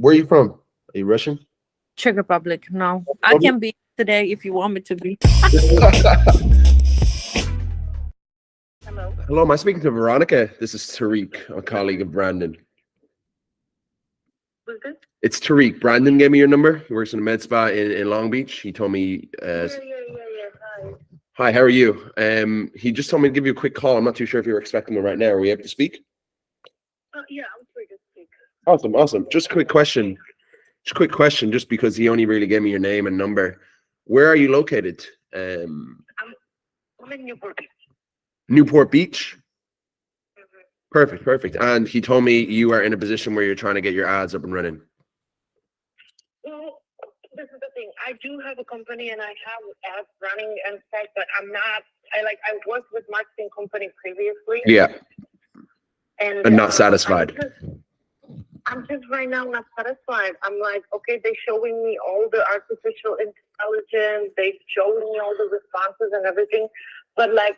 Where are you from? Are you Russian? Czech Republic. No, I Republic? can be today if you want me to be. Hello. Hello, am I speaking to Veronica? This is Tariq, a colleague of Brandon. Who's this? It's Tariq. Brandon gave me your number. He works in a med spa in Long Beach. He told me, Yeah. hi, how are you? He just told me to give you a quick call. I'm not too sure if you're expecting me right now. Are we able to speak? Yeah, I'm free to speak. Awesome. Just a quick question. Just because he only really gave me your name and number. Where are you located? I'm in Newport Beach. Newport Beach? Perfect. And he told me you are in a position where you're trying to get your ads up and running. Well, this is the thing. I do have a company and I have ads running and stuff, but I'm not. I worked with marketing company previously. Yeah. And Not satisfied. I'm just right now not satisfied. I'm like, okay, they're showing me all the artificial intelligence. They showing me all the responses and everything. But like,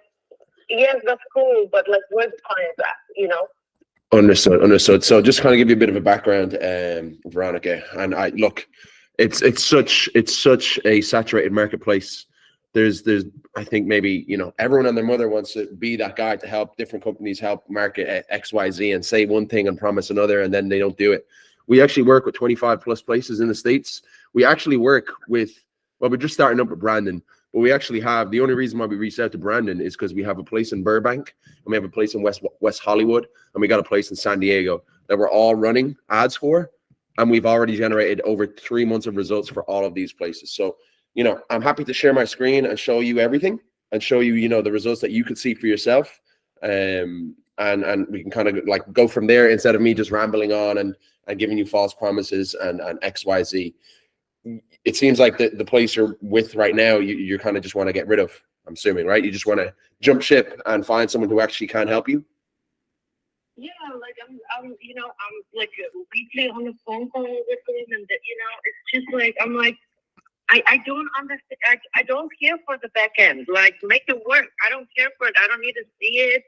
yes, that's cool. But like, where's the client at? You know? Understood. So just kind of give you a bit of a background, Veronica. And it's such a saturated marketplace. There's I think maybe, everyone and their mother wants to be that guy to help different companies help market XYZ and say one thing and promise another, and then they don't do it. We actually work with 25 plus places in the States. We actually work with, well, we're just starting up with Brandon, but we actually have, the only reason why we reached out to Brandon is because we have a place in Burbank, and we have a place in West Hollywood, and we got a place in San Diego that we're all running ads for, and we've already generated over 3 months of results for all of these places. So I'm happy to share my screen and show you everything and show you, the results that you could see for yourself. And we can kind of like go from there instead of me just rambling on and giving you false promises and XYZ. It seems like the place you're with right now, you kind of just want to get rid of, I'm assuming, right? You just want to jump ship and find someone who actually can help you. Yeah, like I'm like weekly on the phone call with them, and it's just like I'm like. I don't understand. I don't care for the back end. Like, make it work. I don't care for it. I don't need to see it.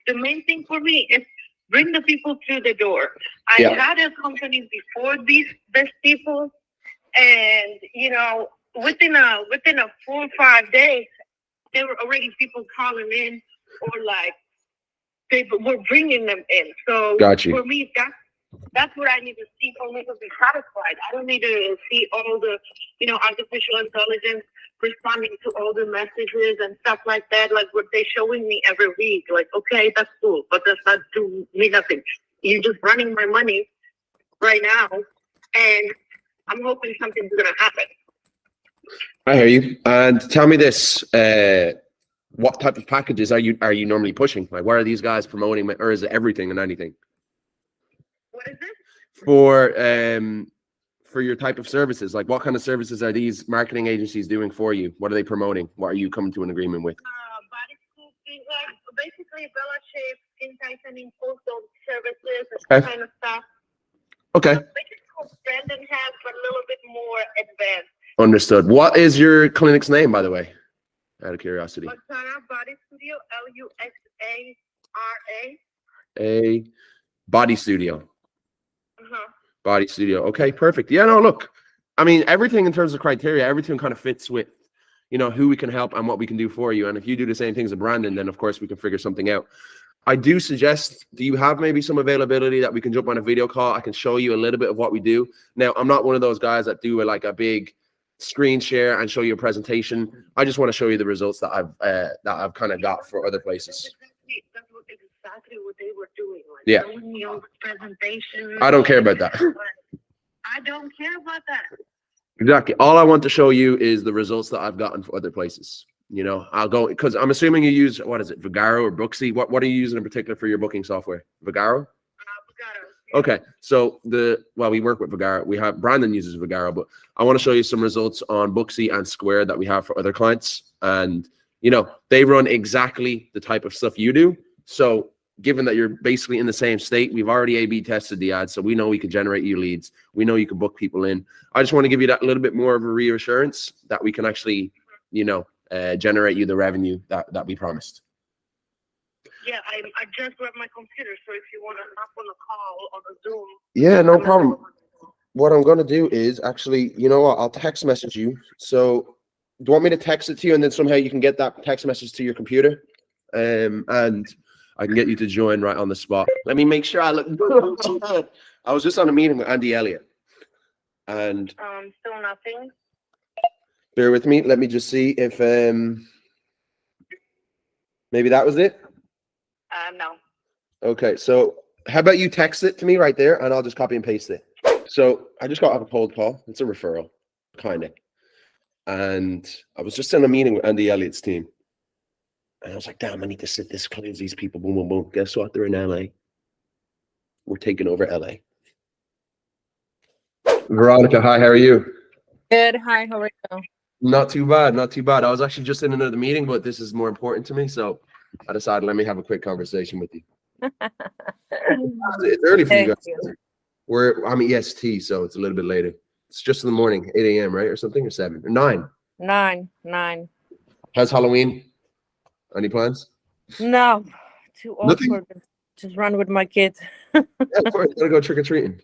The main thing for me is bring the people through the door. I had a company before these people, and within a 4 or 5 days, there were already people calling in, or like they were bringing them in. So for me, that's what I need to see for me to be satisfied. I don't need to see all the, artificial intelligence responding to all the messages and stuff like that, like what they're showing me every week. Like, okay, that's cool, but that's not do me nothing. You're just running my money right now, and I'm hoping something's gonna happen. I hear you. And tell me this: what type of packages are you normally pushing? Like, what are these guys promoting, or is it everything and anything? What is it? For your type of services, like what kind of services are these marketing agencies doing for you? What are they promoting? What are you coming to an agreement with? Body sculpting, like basically Bella shape, skin tightening, postal services, Okay. Kind of stuff. Okay. Basically what Brandon has, but a little bit more advanced. Understood. What is your clinic's name, by the way? Out of curiosity. Luxara Body Studio, LUXARA. A body studio. Body studio. Okay, perfect. Yeah, no, look, I mean, everything in terms of criteria, everything kind of fits with, who we can help and what we can do for you. And if you do the same things as Brandon, then of course we can figure something out. I do suggest, do you have maybe some availability that we can jump on a video call? I can show you a little bit of what we do. Now, I'm not one of those guys that do like a big screen share and show you a presentation. I just want to show you the results that I've kind of got for other places. Exactly what they were doing. Like, yeah. Showing me all the presentations. I don't care about that. I don't care about that. Exactly. All I want to show you is the results that I've gotten for other places. I'll go, because I'm assuming you use, what is it, Vagaro or Booksy? What are you using in particular for your booking software? Vagaro? Vagaro. Yeah. Okay. So we work with Vagaro. Brandon uses Vagaro, but I want to show you some results on Booksy and Square that we have for other clients. And, they run exactly the type of stuff you do. So given that you're basically in the same state, we've already A/B tested the ad, so we know we can generate you leads. We know you can book people in. I just want to give you that little bit more of a reassurance that we can actually, generate you the revenue that we promised. Yeah, I just grabbed my computer, so if you want to hop on a call on a Zoom. Yeah, no problem. what I'm gonna do is actually, you know what? I'll text message you. So, do you want me to text it to you, and then somehow you can get that text message to your computer, and I can get you to join right on the spot. Let me make sure I look good. I was just on a meeting with Andy Elliott, and still nothing. bear with me. Let me just see if maybe that was it. No. Okay, so how about you text it to me right there, and I'll just copy and paste it. So I just got off a cold call. It's a referral, kind of. And I was just in a meeting with Andy Elliott's team. And I was like, damn, I need to sit this close these people. Boom, boom, boom. Guess what? They're in LA. We're taking over LA. Veronica, hi, how are you? Good. Hi, how are you? Not too bad, not too bad. I was actually just in another meeting, but this is more important to me. So I decided, let me have a quick conversation with you. It's early for you guys. I'm EST, so it's a little bit later. It's just in the morning, 8 a.m., right? Or something, or 7 or 9? 9. How's Halloween? Any plans? No, too old Nothing? for this. Just run with my kids. Yeah, of course. Gotta go trick or treating.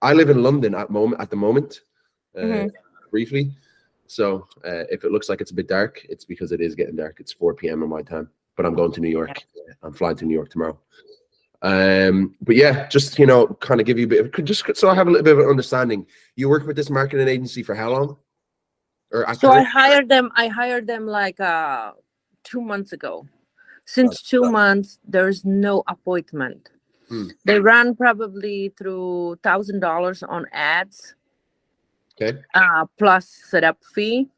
I live in London at the moment, briefly. So if it looks like it's a bit dark, it's because it is getting dark. It's 4 p.m. in my time, but I'm going to New York. I'm flying to New York tomorrow. But yeah, just kind of give you a bit of, just so I have a little bit of an understanding. You work with this marketing agency for how long? So I hired them like 2 months ago. Since 2 months, there's no appointment. They run probably through $1,000 on ads. Okay. Plus setup fee,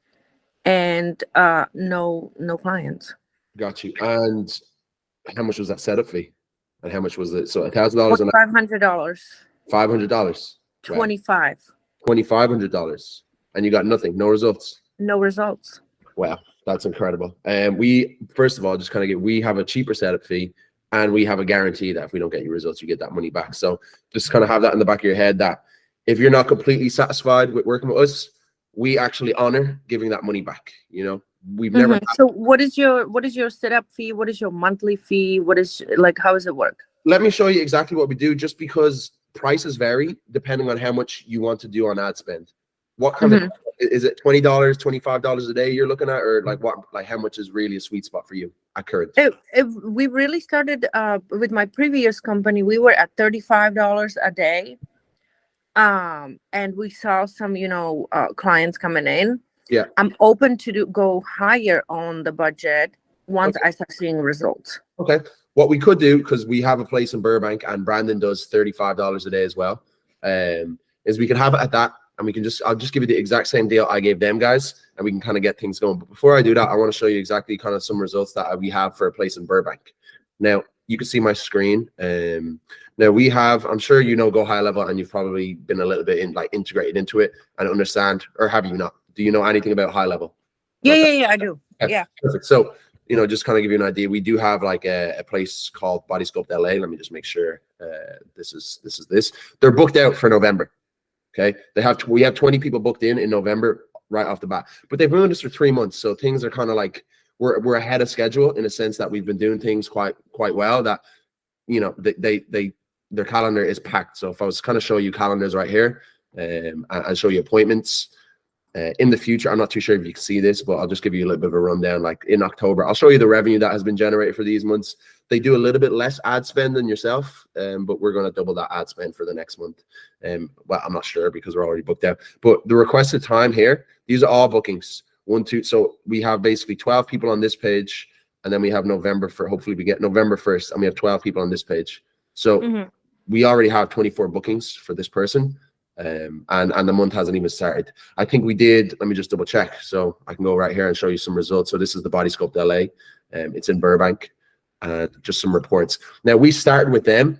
and no clients. Got you. And how much was that setup fee? And how much was it? So $1,000 and $500. $500. $2,500. And you got nothing, no results. No results. Wow, that's incredible. And we, first of all, just kind of we have a cheaper setup fee, and we have a guarantee that if we don't get your results, you get that money back. So just kind of have that in the back of your head that if you're not completely satisfied with working with us, we actually honor giving that money back. We've never. So what is your setup fee? What is your monthly fee? How does it work? Let me show you exactly what we do, just because prices vary depending on how much you want to do on ad spend. What kind of, is it $20, $25 a day you're looking at, or how much is really a sweet spot for you at current? We really started with my previous company. We were at $35 a day. And we saw some, clients coming in. Yeah. I'm open to go higher on the budget once I start seeing results. Okay. What we could do, because we have a place in Burbank and Brandon does $35 a day as well, is we can have it at that, and I'll just give you the exact same deal I gave them guys, and we can kind of get things going. But before I do that, I want to show you exactly kind of some results that we have for a place in Burbank. Now, you can see my screen. Now we have, I'm sure Go High Level, and you've probably been a little bit integrated into it and understand, or have you not? Do you know anything about High Level? Yeah, I do. Yeah. Perfect. So, just kind of give you an idea. We do have like a place called Body Sculpt LA. Let me just make sure this is. They're booked out for November. Okay. We have 20 people booked in November right off the bat, but they've been doing this for 3 months. So things are kind of like, we're ahead of schedule in a sense that we've been doing things quite well, that their calendar is packed. So if I was kind of show you calendars right here, and show you appointments in the future, I'm not too sure if you can see this, but I'll just give you a little bit of a rundown. Like in October, I'll show you the revenue that has been generated for these months. They do a little bit less ad spend than yourself, but we're going to double that ad spend for the next month. Well, I'm not sure because we're already booked out, but the requested time here, these are all bookings. 1, 2. So we have basically 12 people on this page, and then we have hopefully we get November 1st, and we have 12 people on this page. So we already have 24 bookings for this person. And the month hasn't even started. I think we did, let me just double check. So I can go right here and show you some results. So this is the Body Sculpt LA. It's in Burbank. Just some reports. Now we started with them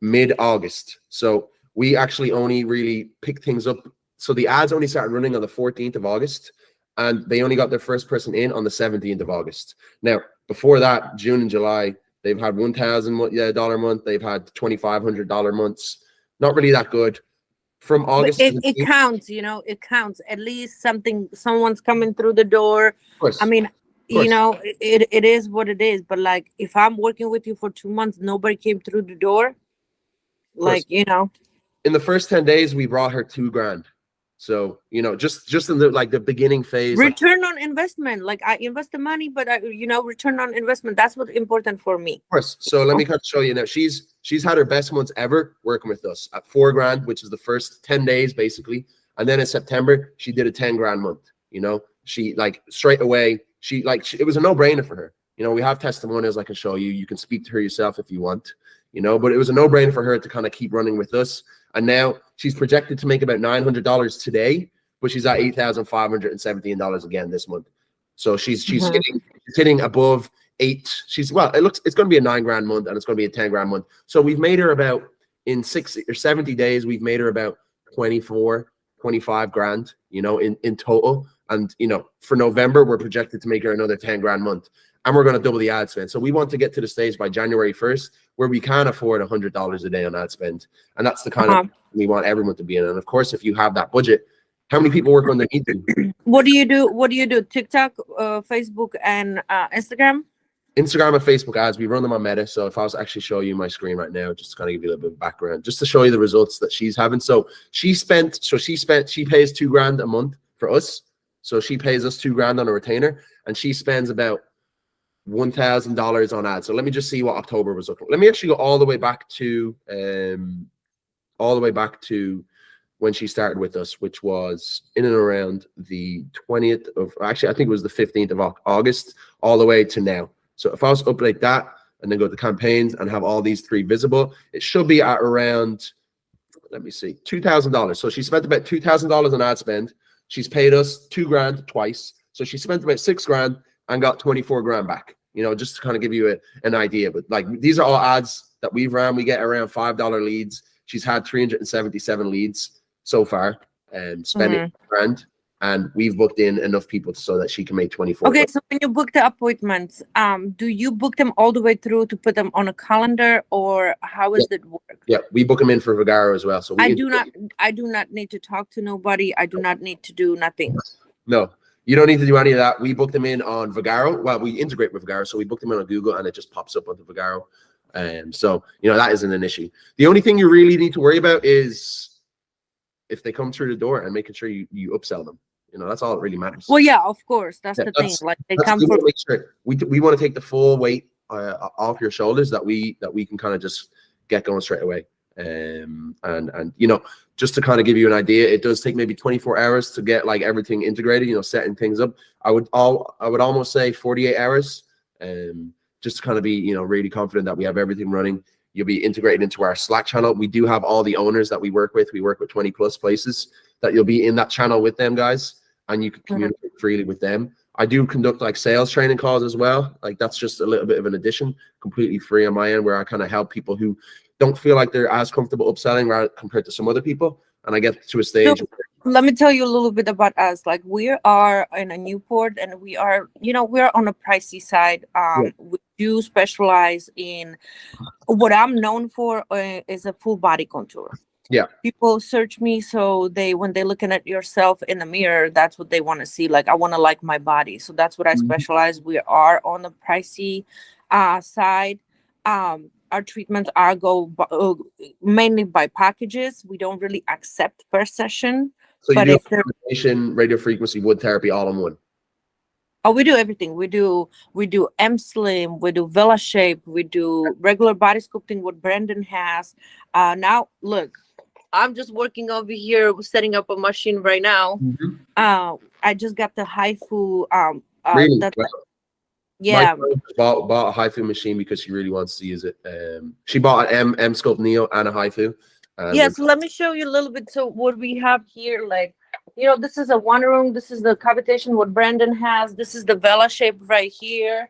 mid-August. So we actually only really picked things up. So the ads only started running on the 14th of August, and they only got their first person in on the 17th of August. Now, before that, June and July, they've had $1,000 month. They've had $2,500 months. Not really that good. From August, it counts. It counts. At least someone's coming through the door. Of course. I mean, it is what it is. But like, if I'm working with you for 2 months, nobody came through the door. in the first 10 days, we brought her $2,000. So, you know, just in the beginning phase. Return on investment. Like I invest the money, but return on investment. That's what's important for me. Of course. So let me kind of show you now. She's had her best months ever working with us at $4,000, which is the first 10 days basically. And then in September, she did a 10,000 month. You know, she like straight away, it was a no-brainer for her. You know, we have testimonials I can show you. You can speak to her yourself if you want, you know, but it was a no-brainer for her to kind of keep running with us. And now she's projected to make about $900 today, but she's at $8,517 again this month. So she's hitting above 8. It's going to be a $9,000 month, and it's going to be a $10,000 month. So we've made her about, in 60 or 70 days, we've made her about 25 grand, you know, in total. And, you know, for November, we're projected to make her another 10,000 month, and we're going to double the ad spend. So we want to get to the stage by January 1st where we can afford $100 a day on ad spend. And that's the kind of we want everyone to be in. And of course, if you have that budget, how many people work underneath you? What do you do? TikTok, Facebook, and Instagram? Instagram and Facebook ads, we run them on Meta. So if I was to actually show you my screen right now, just to kind of give you a little bit of background, just to show you the results that she's having. So she pays $2,000 a month for us. So she pays us $2,000 on a retainer, and she spends about $1,000 on ads. So let me just see what October was looking. Let me actually go all the way back to when she started with us, which was in and around the 20th of, actually, I think it was the 15th of August, all the way to now. So if I was to update that and then go to campaigns and have all these 3 visible, it should be at around, let me see, $2,000. So she spent about $2,000 on ad spend. She's paid us $2,000 twice. So she spent about $6,000 and got 24 grand back, you know, just to kind of give you an idea. But like, these are all ads that we've ran. We get around $5 leads. She's had 377 leads so far, and spending $1,000, and we've booked in enough people so that she can make 24. Okay, so when you book the appointments, do you book them all the way through to put them on a calendar, or how does it work? Yeah, we book them in for Vagaro as well. So I do not need to talk to nobody. I do not need to do nothing. No. You don't need to do any of that. We book them in on Vagaro. Well, we integrate with Vagaro, so we book them in on Google, and it just pops up onto Vagaro. So, you know, that isn't an issue. The only thing you really need to worry about is if they come through the door and making sure you upsell them. You know, that's all that really matters. Well, yeah, of course. That's the thing. Like, they come for. Make sure. We want to take the full weight off your shoulders that we can kind of just get going straight away. And you know, just to kind of give you an idea, it does take maybe 24 hours to get like everything integrated, you know, setting things up. I would almost say 48 hours, just to kind of be, you know, really confident that we have everything running. You'll be integrated into our Slack channel. We do have all the owners that we work with. We work with 20 plus places that you'll be in that channel with them guys, and you can communicate freely with them. I do conduct like sales training calls as well. Like, that's just a little bit of an addition, completely free on my end, where I kind of help people who don't feel like they're as comfortable upselling compared to some other people. And I get to a stage. So, let me tell you a little bit about us. Like, we are in a Newport, and we are, you know, we're on a pricey side. We do specialize in what I'm known for is a full body contour. Yeah. People search me, so when they're looking at yourself in the mirror, that's what they want to see. Like, I want to like my body. So that's what I specialize. We are on the pricey side. Our treatments mainly by packages. We don't really accept per session. So you do radiation, radio frequency, wood therapy all in one? Oh, we do everything. We do M-Slim, we do Vela Shape, we do regular body sculpting, what Brandon has. Now, look, I'm just working over here, setting up a machine right now. I just got the HIFU. Really? Yeah. Bought a HIFU machine because she really wants to use it. She bought an M-Sculpt Neo and a HIFU. Yes, let me show you a little bit. So what we have here, like, you know, this is a one room. This is the cavitation, what Brandon has. This is the Vela Shape right here.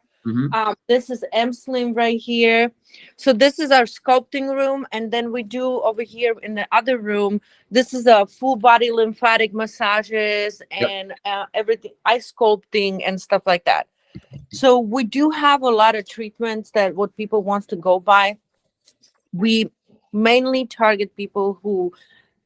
This is M-Slim right here. So this is our sculpting room. And then we do over here in the other room, this is a full body lymphatic massages and everything, ice sculpting and stuff like that. So we do have a lot of treatments that what people wants to go by. We mainly target people who,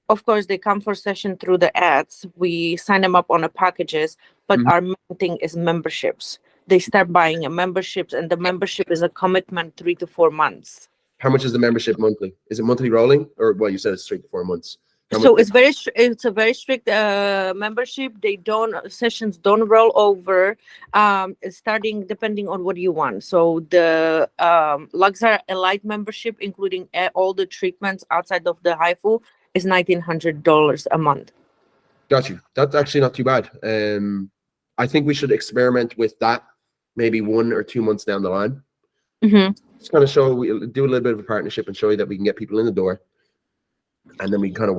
of course, they come for session through the ads. We sign them up on the packages, but our main thing is memberships. They start buying a memberships, and the membership is a commitment 3 to 4 months. How much is the membership monthly? Is it monthly rolling, or well, you said it's 3 to 4 months? So it's a very strict membership. Sessions don't roll over. Starting depending on what you want. So the Luxor Elite membership, including all the treatments outside of the HIFU, is $1,900 a month. Got you. That's actually not too bad. I think we should experiment with that maybe 1 or 2 months down the line. Just kind of do a little bit of a partnership and show you that we can get people in the door. And then we can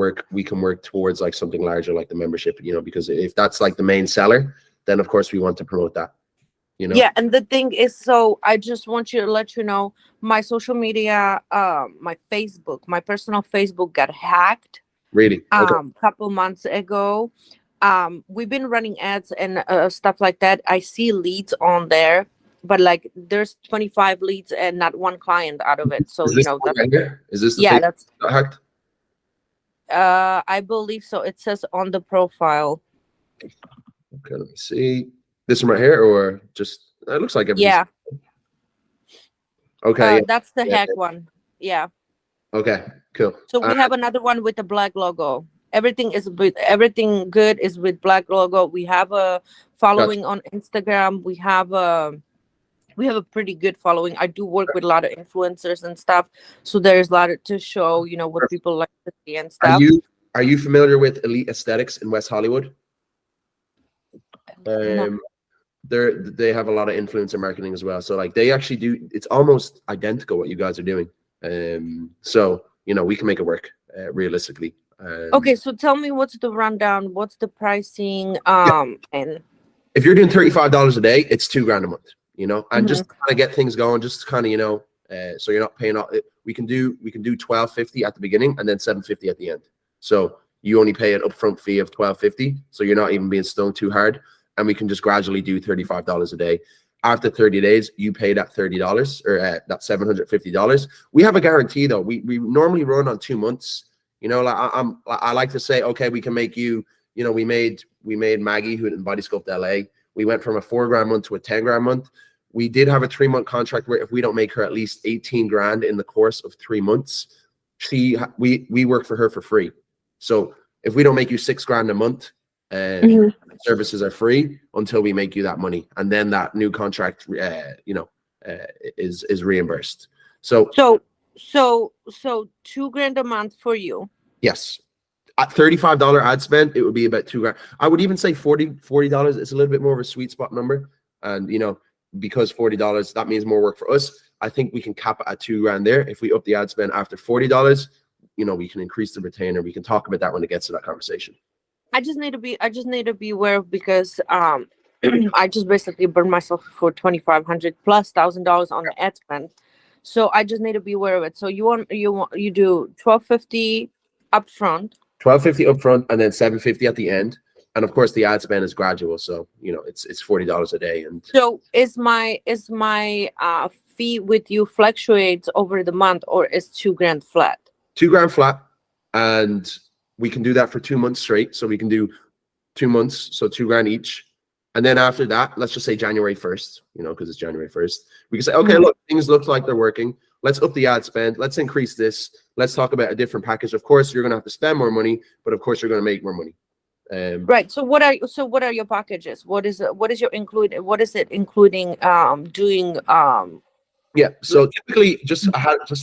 work towards like something larger, like the membership, you know, because if that's like the main seller, then of course we want to promote that, you know? Yeah. And the thing is, so I just want you to let you know, my social media, my personal Facebook got hacked. Really? Okay. Couple months ago. We've been running ads and stuff like that. I see leads on there, but like there's 25 leads and not one client out of it. So, is this right here? Is this the yeah, that's hacked? I believe so. It says on the profile. Okay, let me see. This one right here, or just it looks like everything. Yeah. Okay. That's the hack one. Yeah. Okay, cool. So we have another one with the black logo. Everything good is with black logo. We have a following on Instagram. We have a pretty good following. I do work with a lot of influencers and stuff, so there's a lot to show, you know, what people like to see and stuff. Are you familiar with Elite Aesthetics in West Hollywood? No. They have a lot of influencer marketing as well. So like they actually do. It's almost identical what you guys are doing. So you know we can make it work realistically. Okay, so tell me what's the rundown? What's the pricing? And if you're doing $35 a day, it's $2,000 a month. You know, and just kind of get things going, just kind of, you know, so you're not paying all. We can do $1,250 at the beginning and then $750 at the end. So you only pay an upfront fee of $1,250, so you're not even being stung too hard, and we can just gradually do $35 a day. After 30 days, you pay that $30 or that $750. We have a guarantee though. We normally run on 2 months. You know, like I like to say, okay, we can make you. You know, we made Maggie, who did Body Sculpt LA. We went from a $4,000 month to a $10,000 month. We did have a 3-month contract where if we don't make her at least 18 grand in the course of 3 months, we work for her for free. So if we don't make you 6 grand a month, services are free until we make you that money, and then that new contract, is reimbursed. So $2,000 a month for you. Yes. At $35 ad spend, it would be about $2,000. I would even say $40 is a little bit more of a sweet spot number. And, you know, because $40, that means more work for us. I think we can cap it at $2,000 there. If we up the ad spend after $40, you know, we can increase the retainer. We can talk about that when it gets to that conversation. I just need to be aware because I just basically burned myself for $2,500 plus $1,000 on the ad spend. So I just need to be aware of it. So you do $1,250 upfront. $1,250 upfront and then $750 at the end. And of course the ad spend is gradual. So, you know, it's $40 a day. And so is my fee with you fluctuates over the month, or is $2,000 flat? $2,000 flat. And we can do that for 2 months straight. So we can do 2 months. So $2,000 each. And then after that, let's just say January 1st, you know, because it's January 1st. We can say, okay, look, things look like they're working. Let's up the ad spend. Let's increase this. Let's talk about a different package. Of course, you're going to have to spend more money, but of course, you're going to make more money. Right. So what are your packages? What is it including doing? Yeah. So typically,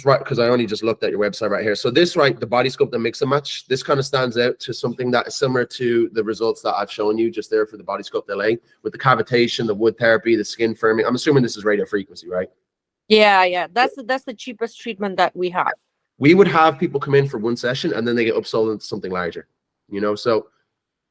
right, because I only just looked at your website right here. So this, right, the body sculpt and mix and match. This kind of stands out to something that is similar to the results that I've shown you just there for the Body Sculpt LA with the cavitation, the wood therapy, the skin firming. I'm assuming this is radio frequency, right? Yeah. That's the cheapest treatment that we have. We would have people come in for one session and then they get upsold into something larger, you know. So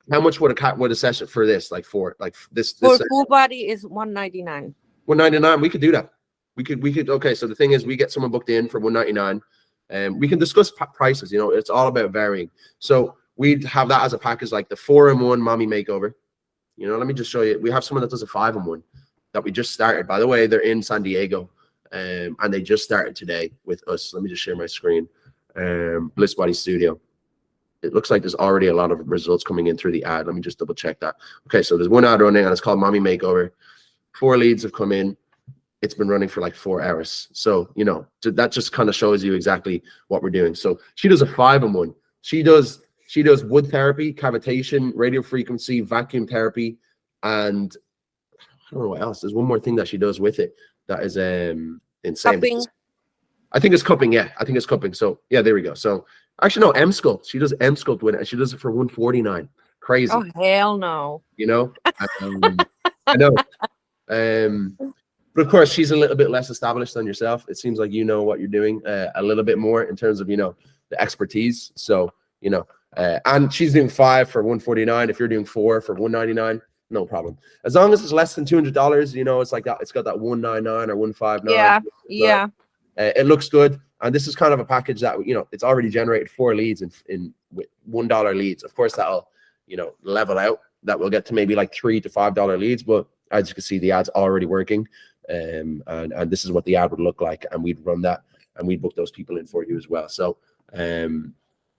how much would a session for this, like for this for full body is $199. $199. We could do that. We could. Okay. So the thing is, we get someone booked in for $199, and we can discuss prices. You know, it's all about varying. So we'd have that as a package, like the 4-in-1 mommy makeover. You know, let me just show you. We have someone that does a 5-in-1 that we just started. By the way, they're in San Diego, and they just started today with us. Let me just share my screen. Bliss Body Studio. It looks like there's already a lot of results coming in through the ad. Let me just double check that. Okay, so there's one ad running, and it's called Mommy Makeover. 4 leads have come in. it's been running for like 4 hours. So, you know, that just kind of shows you exactly what we're doing. So she does a 5-in-1. She does wood therapy, cavitation, radio frequency, vacuum therapy, and I don't know what else. There's one more thing that she does with it that is insane. Cupping. I think it's cupping. Yeah, I think it's cupping. So yeah, there we go. So actually, no, M sculpt. She does M sculpt with it, and she does it for $149. Crazy. Oh hell no. You know, I know. But of course, she's a little bit less established than yourself. It seems like you know what you're doing a little bit more in terms of, you know, the expertise. So, you know, and she's doing 5 for $149. If you're doing 4 for $199, no problem. As long as it's less than $200, you know, it's like that. It's got that $199 or $159. Yeah, yeah. It looks good. And this is kind of a package that, you know, it's already generated 4 leads in with $1 leads. Of course, that'll, you know, level out. That will get to maybe like $3 to $5 leads. But as you can see, the ad's already working. And this is what the ad would look like, and we'd run that, and we'd book those people in for you as well. So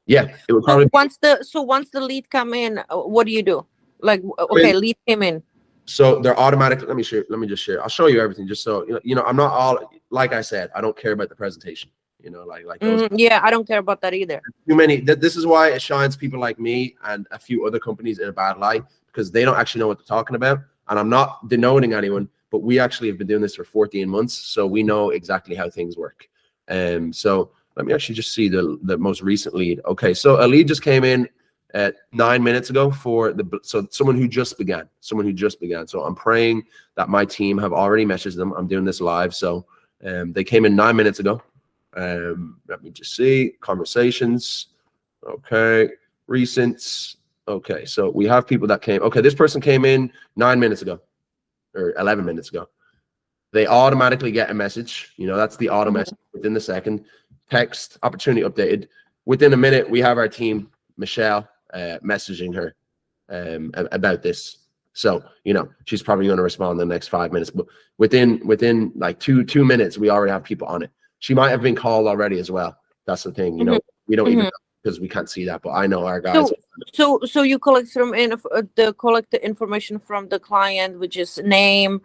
yeah, it would probably once the lead come in, what do you do? Like, okay, lead came in, so they're automatic. Let me just share. I'll show you everything, just so you know. I'm not all, like I said, I don't care about the presentation, you know, like those. Yeah, I don't care about that either. Too many. This is why it shines people like me and a few other companies in a bad light, because they don't actually know what they're talking about. And I'm not denoting anyone, but we actually have been doing this for 14 months, so we know exactly how things work. So let me actually just see the most recent lead. Okay, so a lead just came in at 9 minutes ago for someone who just began. So I'm praying that my team have already messaged them. I'm doing this live, so they came in 9 minutes ago. Let me just see conversations. Okay, recents. Okay, so we have people that came. Okay, this person came in 9 minutes ago. Or 11 minutes ago. They automatically get a message. You know, that's the auto message within the second. Text, opportunity updated. Within a minute, we have our team, Michelle, messaging her about this. So, you know, she's probably going to respond in the next 5 minutes. But within like two minutes, we already have people on it. She might have been called already as well. That's the thing. You know, we don't even know because we can't see that. But I know our guys. So you collect the information from the client, which is name,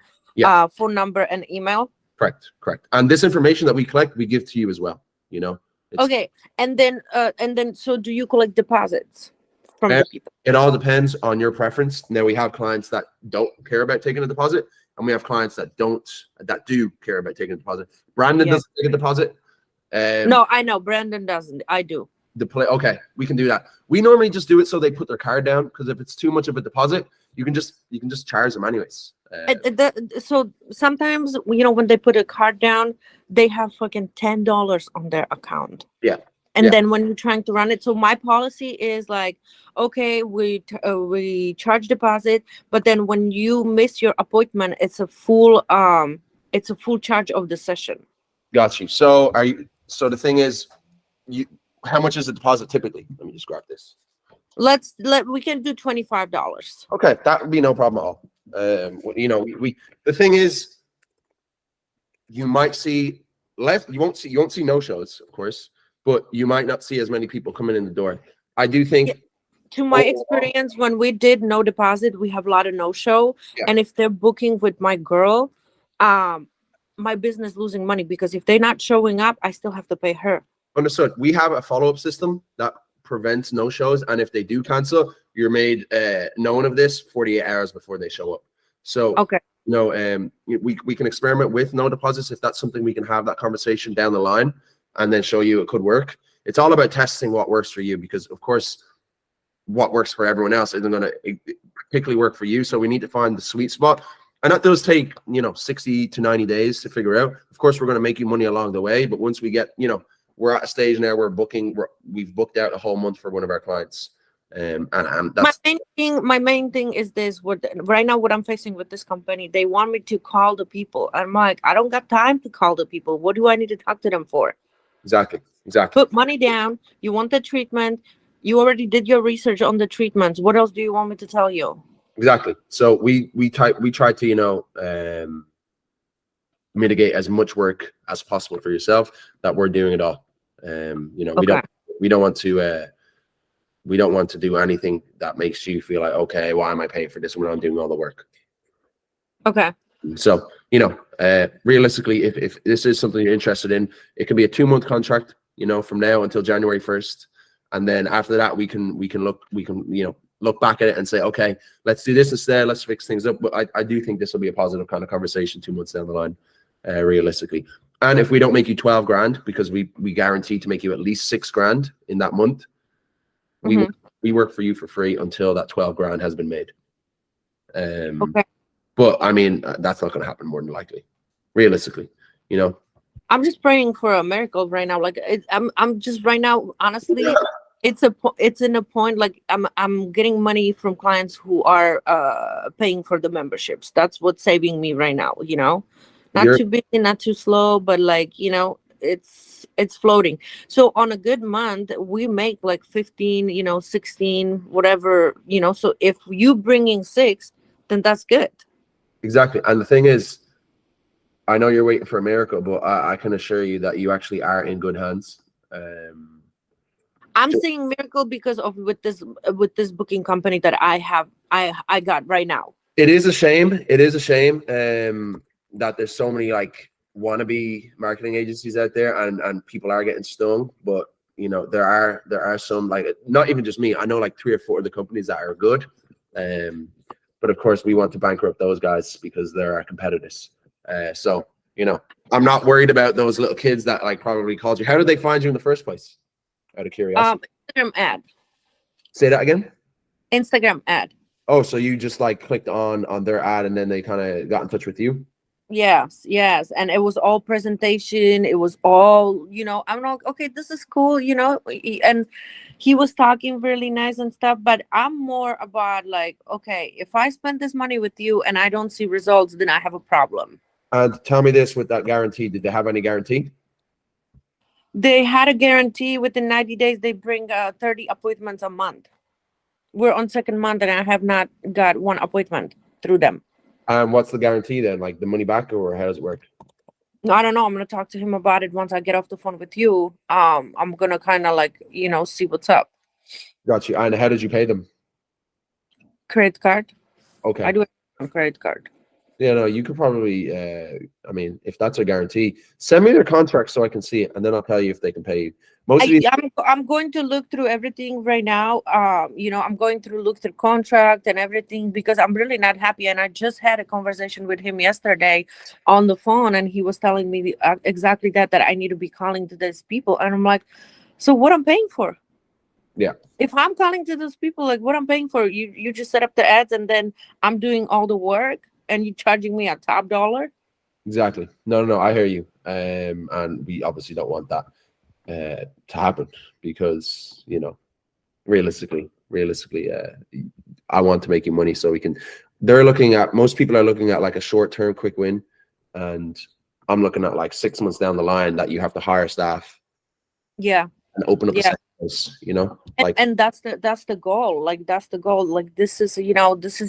phone number, and email. Correct. And this information that we collect, we give to you as well. You know. Okay, and then so do you collect deposits from the people? It all depends on your preference. Now we have clients that don't care about taking a deposit, and we have clients that do care about taking a deposit. Brandon doesn't take a deposit. No, I know Brandon doesn't. I do. Okay, we can do that. We normally just do it so they put their card down, because if it's too much of a deposit, you can just charge them anyways. So sometimes, you know, when they put a card down, they have fucking $10 on their account. Yeah. And then when you're trying to run it, so my policy is like, okay, we charge deposit, but then when you miss your appointment, it's a full charge of the session. Got you. So the thing is, how much is the deposit typically? Let me just grab this. We can do $25. Okay, that would be no problem at all. You know, the thing is, you might see less. You won't see no shows, of course, but you might not see as many people coming in the door. I do think. To my experience, when we did no deposit, we have a lot of no show, and if they're booking with my girl, my business losing money, because if they're not showing up, I still have to pay her. Understood. We have a follow-up system that prevents no-shows, and if they do cancel, you're made known of this 48 hours before they show up. So okay, you know, we can experiment with no deposits if that's something we can have that conversation down the line and then show you it could work. It's all about testing what works for you, because of course what works for everyone else isn't going to particularly work for you. So we need to find the sweet spot, and that does take, you know, 60 to 90 days to figure out. Of course, we're going to make you money along the way, but once we get, you know, we're at a stage now where we've booked out a whole month for one of our clients. And that's my main thing is this. Right now, what I'm facing with this company, they want me to call the people. I'm like, I don't got time to call the people. What do I need to talk to them for? Exactly. Put money down. You want the treatment. You already did your research on the treatments. What else do you want me to tell you? Exactly. So we try to, you know, mitigate as much work as possible for yourself, that we're doing it all. You know, we don't want to do anything that makes you feel like, okay, why am I paying for this when I'm doing all the work? Okay. So realistically, if this is something you're interested in, it can be a 2-month contract, from now until January 1st. And then after that, we can look back at it and say, okay, let's do this instead. Let's fix things up. But I do think this will be a positive kind of conversation 2 months down the line, realistically. And if we don't make you 12 grand, because we guarantee to make you at least 6 grand in that month, we work for you for free until that 12 grand has been made. Okay. But I mean, that's not going to happen more than likely, realistically. I'm just praying for a miracle right now. Like I'm just right now, honestly, it's in a point like I'm getting money from clients who are paying for the memberships. That's what's saving me right now. Not too busy, not too slow, but like it's floating. So on a good month, we make like 15, 16, whatever. So if you bringing 6, then that's good. Exactly. And the thing is, I know you're waiting for a miracle, but I can assure you that you actually are in good hands. I'm seeing miracle because of with this booking company that I got right now. It is a shame. It is a shame that there's so many like wannabe marketing agencies out there, and people are getting stung. But there are some, like, not even just me. I know like 3 or 4 of the companies that are good. But of course, we want to bankrupt those guys because they're our competitors. So, I'm not worried about those little kids that like probably called you. How did they find you in the first place? Out of curiosity. Instagram ad. Say that again. Instagram ad. Oh, so you just like clicked on their ad and then they kind of got in touch with you? Yes. And it was all presentation. It was all, I'm like, okay, this is cool, and he was talking really nice and stuff, but I'm more about like, okay, if I spend this money with you and I don't see results, then I have a problem. And tell me this, with that guarantee, did they have any guarantee? They had a guarantee within 90 days. They bring 30 appointments a month. We're on 2nd month and I have not got 1 appointment through them. What's the guarantee then? Like the money back, or how does it work? No, I don't know. I'm going to talk to him about it once I get off the phone with you. I'm going to kind of like, see what's up. Got you. And how did you pay them? Credit card. Okay. I do it on credit card. Yeah, no, you could probably, I mean, if that's a guarantee, send me their contract so I can see it, and then I'll tell you if they can pay you. I'm going to look through everything right now. I'm going to look through contract and everything because I'm really not happy. And I just had a conversation with him yesterday on the phone, and he was telling me exactly that I need to be calling to these people. And I'm like, so what I'm paying for? Yeah. If I'm calling to those people, like what I'm paying for, you just set up the ads and then I'm doing all the work and you're charging me a top dollar? Exactly. No, I hear you. And we obviously don't want that to happen because, realistically, I want to make you money so we can. Most people are looking at like a short-term quick win, and I'm looking at like 6 months down the line that you have to hire staff. Yeah. And open up a house, and that's the goal. Like that's the goal. Like this is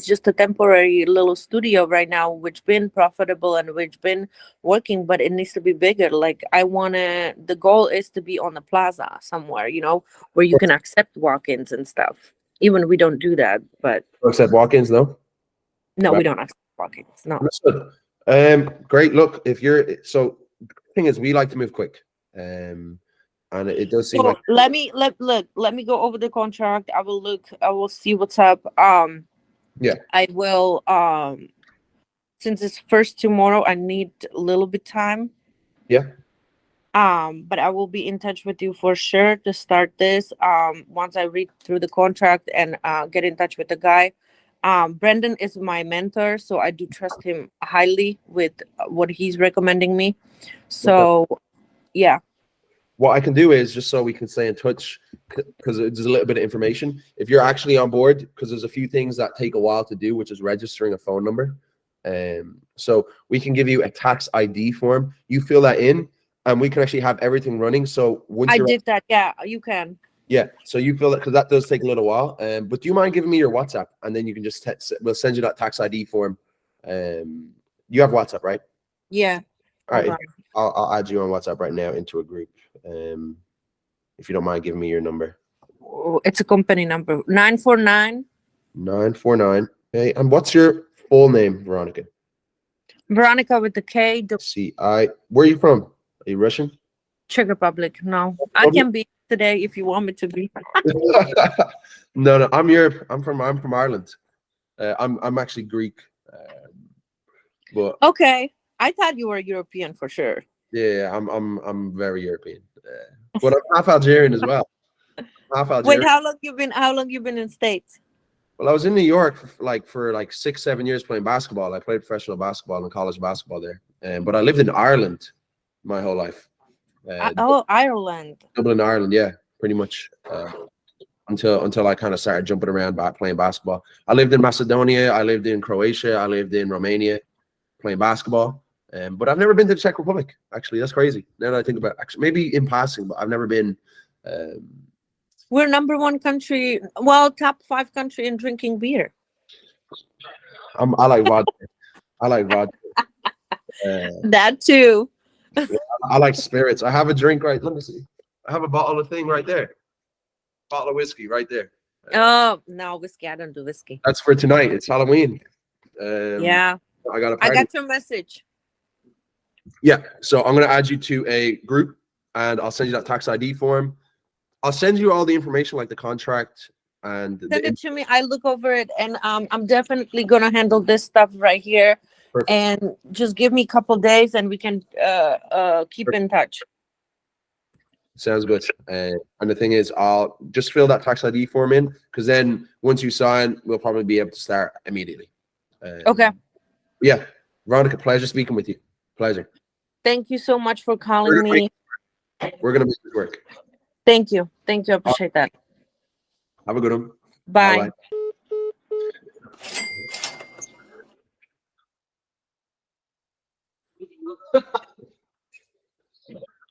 just a temporary little studio right now, which been profitable and which been working, but it needs to be bigger. Like the goal is to be on the plaza somewhere, where you can accept walk-ins and stuff. Even we don't do that, but accept walk-ins, no, right. We don't accept walk-ins. No. Great. Look, the thing is, we like to move quick. And it does seem like. Let me go over the contract. I will see what's up. Yeah. I will. Since it's first tomorrow, I need a little bit time. Yeah. But I will be in touch with you for sure to start this. Once I read through the contract and get in touch with the guy. Brendan is my mentor, so I do trust him highly with what he's recommending me. So, yeah. What I can do is, just so we can stay in touch, because there's a little bit of information. If you're actually on board, because there's a few things that take a while to do, which is registering a phone number. So we can give you a tax ID form. You fill that in, and we can actually have everything running. So once I did that. Yeah, you can. Yeah. So you fill it, because that does take a little while. But do you mind giving me your WhatsApp, and then you can just we'll send you that tax ID form. You have WhatsApp, right? Yeah. All right. I'll add you on WhatsApp right now into a group. If you don't mind giving me your number. It's a company number, 949. 949. Okay. And what's your full name, Veronica? Veronica with the K. Where are you from? Are you Russian? Czech Republic. No, I can be today if you want me to be. No, I'm Europe. I'm from Ireland. I'm actually Greek. But okay, I thought you were European for sure. yeah, I'm very European. But I'm half Algerian as well. Half Algerian. Wait, how long you been in States? Well, I was in New York for 6-7 years playing basketball. I played professional basketball and college basketball there. But I lived in Ireland my whole life. Ireland. Dublin, Ireland, yeah, pretty much. Until I kind of started jumping around playing basketball. I lived in Macedonia. I lived in Croatia. I lived in Romania playing basketball. But I've never been to the Czech Republic. Actually, that's crazy. Now that I think about it. Actually, maybe in passing, but I've never been. We're number one country. Well, top 5 country in drinking beer. I like vodka. I like vodka. That too. I like spirits. I have a drink right. Let me see. I have a bottle of thing right there. Bottle of whiskey right there. Oh no, whiskey! I don't do whiskey. That's for tonight. It's Halloween. Yeah. I got your message. Yeah. So I'm gonna add you to a group, and I'll send you that tax ID form. I'll send you all the information, like the contract and send it to me. I look over it, and I'm definitely gonna handle this stuff right here. Perfect. And just give me a couple days, and we can keep Perfect. In touch. Sounds good. And the thing is, I'll just fill that tax ID form in, because then once you sign, we'll probably be able to start immediately. Okay. Yeah, Veronica, pleasure speaking with you. Pleasure. Thank you so much for calling me. We're gonna make this work. Thank you. Thank you. I appreciate that. Have a good one. Bye.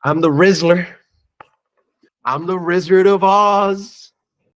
I'm the Rizzler. I'm the Wizard of Oz.